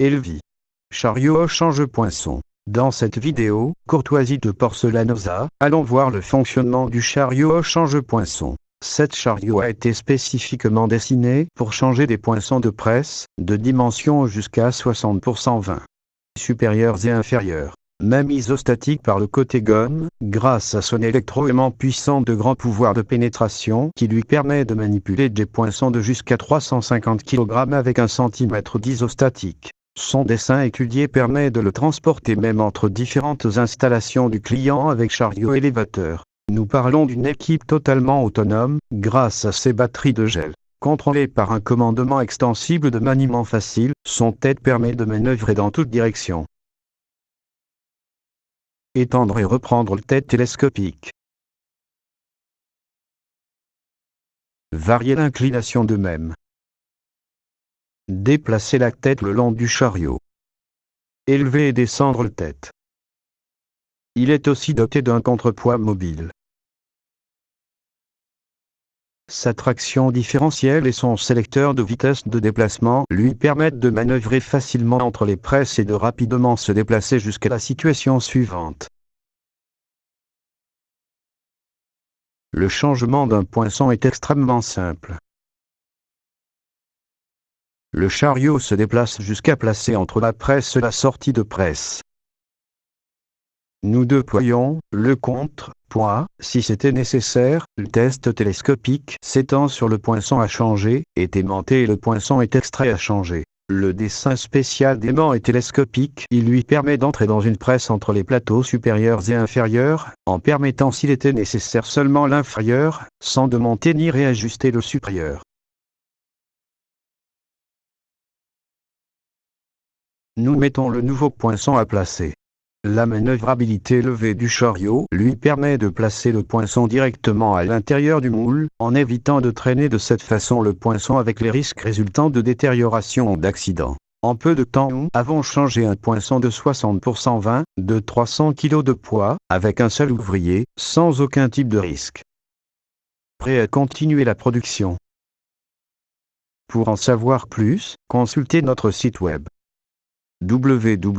Elvi. Chariot change poinçon. Dans cette vidéo, courtoisie de Porcelanosa, allons voir le fonctionnement du chariot change poinçon. Cet chariot a été spécifiquement dessiné pour changer des poinçons de presse, de dimension jusqu'à 60% 20. Supérieurs et inférieurs. Même isostatique par le côté gomme, grâce à son électroaimant puissant de grand pouvoir de pénétration qui lui permet de manipuler des poinçons de jusqu'à 350 kg avec 1 cm d'isostatique. Son dessin étudié permet de le transporter même entre différentes installations du client avec chariot élévateur. Nous parlons d'une équipe totalement autonome, grâce à ses batteries de gel. Contrôlé par un commandement extensible de maniement facile, son tête permet de manœuvrer dans toutes directions. Étendre et reprendre le tête télescopique. Varier l'inclination de même. Déplacer la tête le long du chariot. Élever et descendre le tête. Il est aussi doté d'un contrepoids mobile. Sa traction différentielle et son sélecteur de vitesse de déplacement lui permettent de manœuvrer facilement entre les presses et de rapidement se déplacer jusqu'à la situation suivante. Le changement d'un poinçon est extrêmement simple. Le chariot se déplace jusqu'à placer entre la presse et la sortie de presse. Nous déployons le contre-poids, si c'était nécessaire. Le test télescopique s'étend sur le poinçon à changer, est aimanté et le poinçon est extrait à changer. Le dessin spécial d'aimant est télescopique. Il lui permet d'entrer dans une presse entre les plateaux supérieurs et inférieurs, en permettant s'il était nécessaire seulement l'inférieur, sans démonter ni réajuster le supérieur. Nous mettons le nouveau poinçon à placer. La manœuvrabilité levée du chariot lui permet de placer le poinçon directement à l'intérieur du moule, en évitant de traîner de cette façon le poinçon avec les risques résultant de détérioration ou d'accident. En peu de temps, nous avons changé un poinçon de 60% 20, de 300 kg de poids, avec un seul ouvrier, sans aucun type de risque. Prêt à continuer la production. Pour en savoir plus, consultez notre site web www.elvisl.e